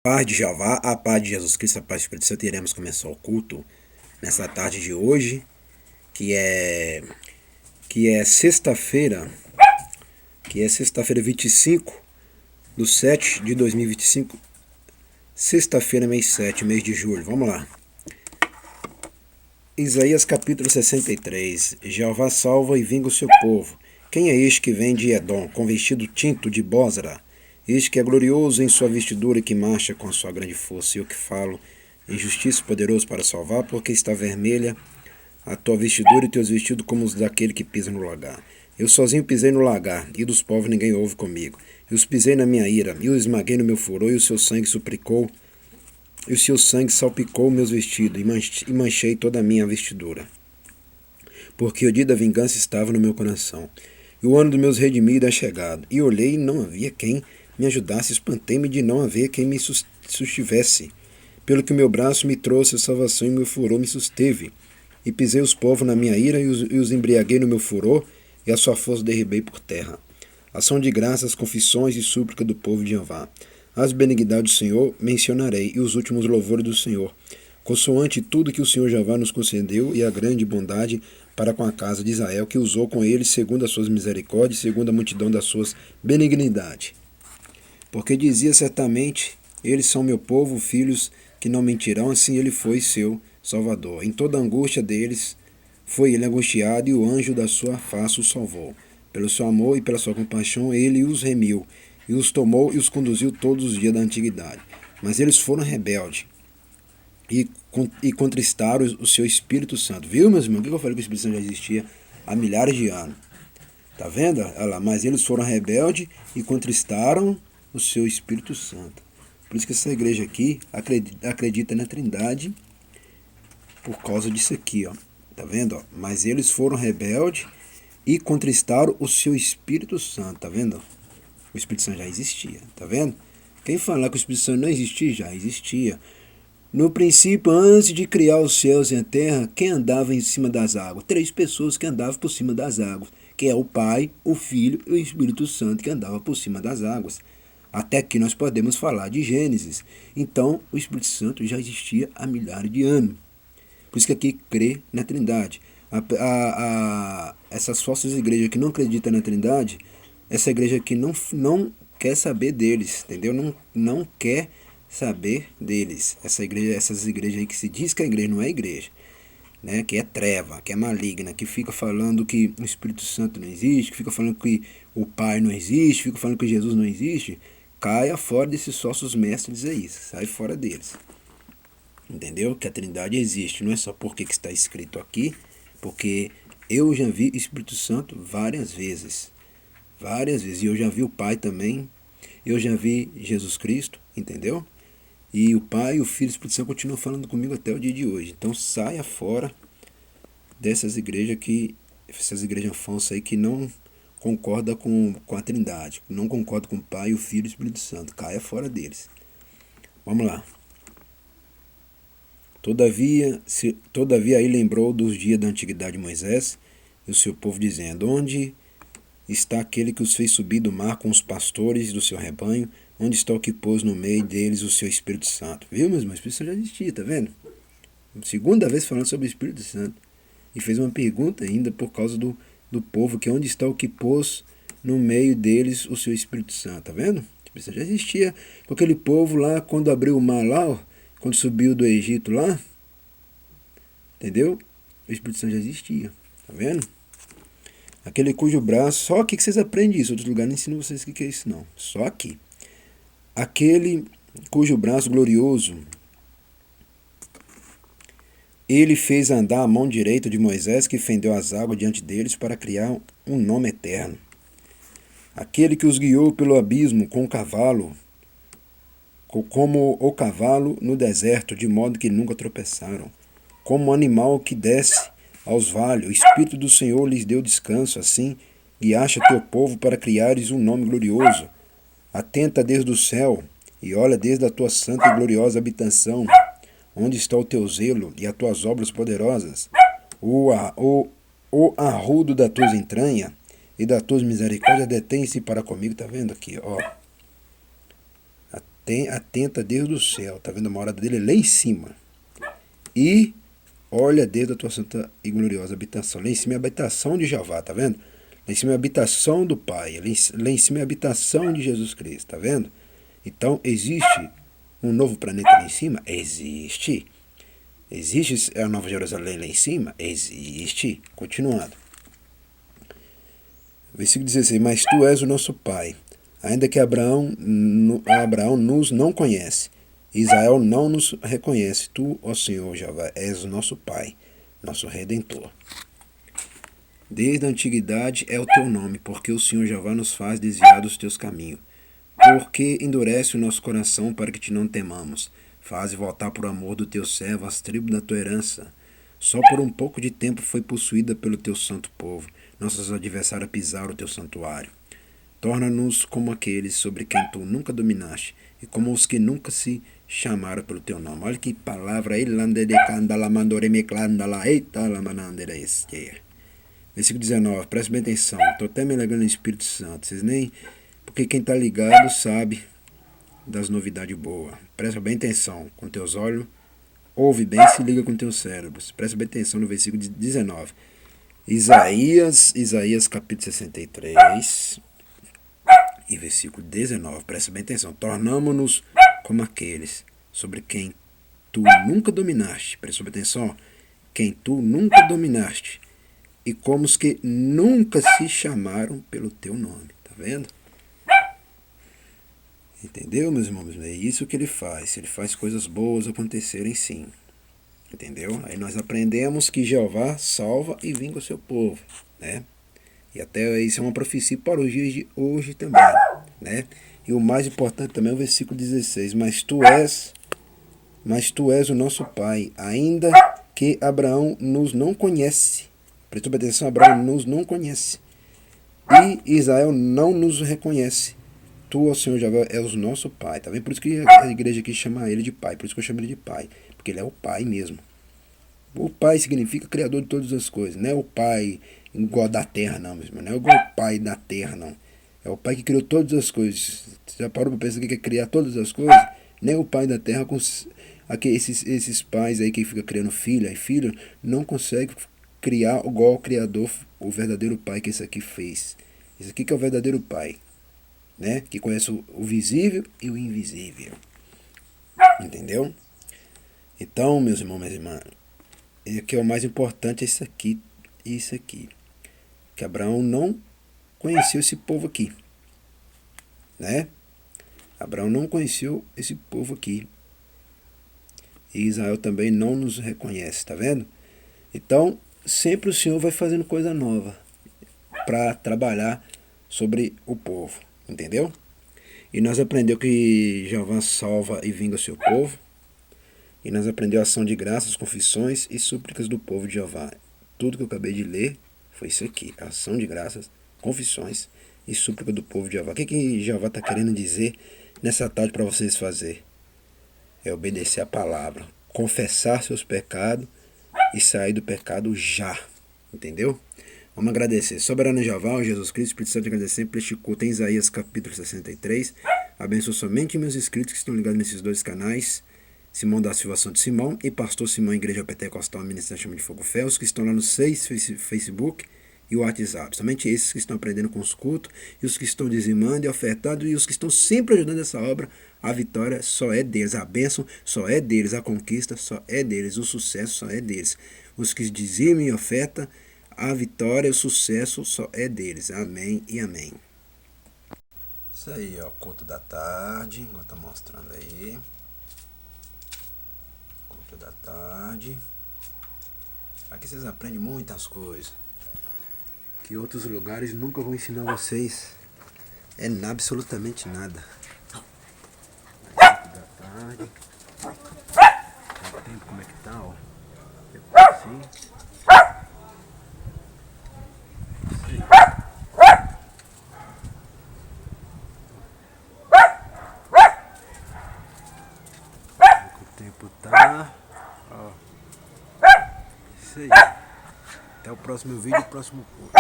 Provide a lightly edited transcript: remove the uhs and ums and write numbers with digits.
Paz de Jeová, a paz de Jesus Cristo, a paz do Espírito Santo, iremos começar o culto nessa tarde de hoje, que é que é sexta-feira, que é sexta-feira 25 do 7 de 2025, sexta-feira, mês 7, mês de julho. Vamos lá. Isaías capítulo 63. Jeová salva e vinga o seu povo. Quem é este que vem de Edom, com vestido tinto de Bósra? Este que é glorioso em sua vestidura e que marcha com a sua grande força. Eu que falo em justiça poderoso para salvar, porque está vermelha a tua vestidura e teus vestidos como os daquele que pisa no lagar. Eu sozinho pisei no lagar, e dos povos ninguém ouve comigo. Eu os pisei na minha ira, e os esmaguei no meu furor, e o seu sangue suplicou, e o seu sangue salpicou meus vestidos, e manchei toda a minha vestidura. Porque o dia da vingança estava no meu coração, e o ano dos meus redimidos é chegado. E olhei e não havia quem me ajudasse, espantei-me de não haver quem me sustivesse. Pelo que o meu braço me trouxe a salvação e o meu furor me susteve. E pisei os povos na minha ira e os embriaguei no meu furor, e a sua força derribei por terra. Ação de graças, confissões e súplica do povo de Jeová. As benignidades do Senhor mencionarei, e os últimos louvores do Senhor, consoante tudo que o Senhor Jeová nos concedeu, e a grande bondade para com a casa de Israel, que usou com eles segundo as suas misericórdias, segundo a multidão das suas benignidades. Porque dizia certamente, eles são meu povo, filhos que não mentirão, assim ele foi seu Salvador. Em toda a angústia deles foi ele angustiado, e o anjo da sua face o salvou. Pelo seu amor e pela sua compaixão ele os remiu, e os tomou e os conduziu todos os dias da antiguidade. Mas eles foram rebeldes e contristaram o seu Espírito Santo. Viu, meus irmãos? O que eu falei que o Espírito Santo já existia há milhares de anos? Tá vendo? Olha lá, mas eles foram rebeldes e contristaram o seu Espírito Santo. Por isso que essa igreja aqui acredita na Trindade por causa disso aqui, ó. Tá vendo? Ó? Mas eles foram rebeldes e contristaram o seu Espírito Santo. Tá vendo? O Espírito Santo já existia. Tá vendo? Quem falar que o Espírito Santo não existia, já existia. No princípio, antes de criar os céus e a terra, quem andava em cima das águas? 3 pessoas que andavam por cima das águas, que é o Pai, o Filho e o Espírito Santo que andava por cima das águas. Até aqui nós podemos falar de Gênesis. Então, o Espírito Santo já existia há milhares de anos. Por isso que aqui crê na Trindade. Essas falsas igrejas que não acreditam na Trindade, essa igreja aqui não quer saber deles, entendeu? Não quer saber deles. Essas igrejas aí que se diz que a igreja não é igreja, né? Que é treva, que é maligna, que fica falando que o Espírito Santo não existe, que fica falando que o Pai não existe, fica falando que Jesus não existe, caia fora desses sócios mestres aí, sai fora deles. Entendeu? Que a Trindade existe, não é só porque que está escrito aqui, porque eu já vi Espírito Santo várias vezes, e eu já vi o Pai também, eu já vi Jesus Cristo, entendeu? E o Pai, o Filho e o Espírito Santo continuam falando comigo até o dia de hoje. Então saia fora dessas igrejas essas igrejas falsas aí que não concordam com a Trindade, não concordam com o Pai, o Filho e o Espírito Santo. Caia fora deles. Vamos lá. Todavia aí lembrou dos dias da antiguidade de Moisés e o seu povo, dizendo: onde está aquele que os fez subir do mar com os pastores do seu rebanho? Onde está o que pôs no meio deles o seu Espírito Santo? Viu, meus irmãos? O Espírito Santo já existia, tá vendo? Segunda vez falando sobre o Espírito Santo. E fez uma pergunta ainda por causa do povo, que onde está o que pôs no meio deles o seu Espírito Santo, tá vendo? O Espírito Santo já existia com aquele povo lá, quando abriu o mar lá, ó, quando subiu do Egito lá, entendeu? O Espírito Santo já existia, tá vendo? Aquele cujo braço, só aqui que vocês aprendem isso, outro lugar não ensino vocês o que é isso não, só aqui. Aquele cujo braço glorioso ele fez andar a mão direita de Moisés, que fendeu as águas diante deles para criar um nome eterno. Aquele que os guiou pelo abismo com o cavalo, como o cavalo no deserto, de modo que nunca tropeçaram. Como um animal que desce aos vales, o Espírito do Senhor lhes deu descanso, assim guiaste teu povo para criares um nome glorioso. Atenta desde o céu e olha desde a tua santa e gloriosa habitação. Onde está o teu zelo e as tuas obras poderosas? O arrudo das tuas entranhas e das tuas misericórdias detém-se para comigo. Tá vendo aqui, ó? atenta desde o céu, tá vendo a morada dele lá em cima. E olha desde a tua santa e gloriosa habitação. Lá em cima é a habitação de Jeová, tá vendo? Lá em cima é a habitação do Pai. Lá em cima é a habitação de Jesus Cristo, tá vendo? Então, existe um novo planeta lá em cima? Existe. Existe a Nova Jerusalém lá em cima? Existe. Continuando. Versículo 16. Mas tu és o nosso Pai, ainda que Abraão nos não conhece. Israel não nos reconhece. Tu, ó Senhor Jeová, és o nosso Pai, nosso Redentor. Desde a antiguidade é o teu nome, porque o Senhor Jeová nos faz desviar dos teus caminhos. Porque endurece o nosso coração para que te não temamos. Faze voltar por amor do teu servo as tribos da tua herança. Só por um pouco de tempo foi possuída pelo teu santo povo. Nossos adversários pisaram o teu santuário. Torna-nos como aqueles sobre quem tu nunca dominaste, e como os que nunca se chamaram pelo teu nome. Olha que palavra. Versículo 19. Preste bem atenção. Estou até me alegrando no Espírito Santo. Vocês nem... Porque quem está ligado sabe das novidades boas. Presta bem atenção com teus olhos. Ouve bem, se liga com teus cérebros. Presta bem atenção no versículo 19. Isaías capítulo 63 e versículo 19. Presta bem atenção. Tornamo-nos como aqueles sobre quem tu nunca dominaste. Presta bem atenção. Quem tu nunca dominaste. E como os que nunca se chamaram pelo teu nome. Tá vendo? Entendeu, meus irmãos? É isso que ele faz. Ele faz coisas boas acontecerem sim. Entendeu? Aí nós aprendemos que Jeová salva e vinga o seu povo. Né? E até isso é uma profecia para os dias de hoje também. Né? E o mais importante também é o versículo 16. Mas tu és o nosso Pai, ainda que Abraão nos não conhece. Prestou atenção, Abraão nos não conhece. E Israel não nos reconhece. Tu, ó Senhor Jeová, és o nosso Pai. Tá vendo? Por isso que a igreja aqui chama ele de Pai. Por isso que eu chamo ele de Pai. Porque ele é o Pai mesmo. O Pai significa Criador de todas as coisas. Não é o Pai igual da terra, não, mesmo. Não é igual o Pai da terra, não. É o Pai que criou todas as coisas. Você já parou para pensar que quer criar todas as coisas? Nem o Pai da terra, esses pais aí que ficam criando filho e filho, não consegue criar igual o Criador, o verdadeiro Pai que esse aqui fez. Esse aqui que é o verdadeiro Pai. Né? Que conhece o visível e o invisível. Entendeu? Então, meus irmãos, minhas irmãs, o que é o mais importante é isso aqui. Isso aqui. Que Abraão não conheceu esse povo aqui. Né? Abraão não conheceu esse povo aqui. E Israel também não nos reconhece, tá vendo? Então, sempre o Senhor vai fazendo coisa nova para trabalhar sobre o povo. Entendeu? E nós aprendemos que Jeová salva e vinga o seu povo. E nós aprendemos a ação de graças, confissões e súplicas do povo de Jeová. Tudo que eu acabei de ler foi isso aqui. Ação de graças, confissões e súplica do povo de Jeová. O que Jeová está querendo dizer nessa tarde para vocês fazer? É obedecer a palavra. Confessar seus pecados e sair do pecado já. Entendeu? Vamos agradecer. Soberano Jeová, Jesus Cristo, Espírito Santo, agradecer por este culto em Isaías capítulo 63. Abençoe somente meus inscritos que estão ligados nesses dois canais. Simão da Silva Santo Simão e Pastor Simão, Igreja Pentecostal, Ministério Chama de Fogo Fé, os que estão lá no Facebook e o WhatsApp. Somente esses que estão aprendendo com os cultos, e os que estão dizimando e ofertando, e os que estão sempre ajudando essa obra. A vitória só é deles, a bênção só é deles, a conquista só é deles, o sucesso só é deles. Os que dizimam e ofertam, a vitória e o sucesso só é deles. Amém e amém. Isso aí, ó, culto da tarde, igual tá mostrando aí. Culto da tarde. Aqui vocês aprendem muitas coisas que outros lugares nunca vão ensinar vocês. É absolutamente nada. Culto da tarde. O tempo como é que tá, ó. Assim. O tempo tá, ó. Isso aí. Até o próximo vídeo, próximo curso.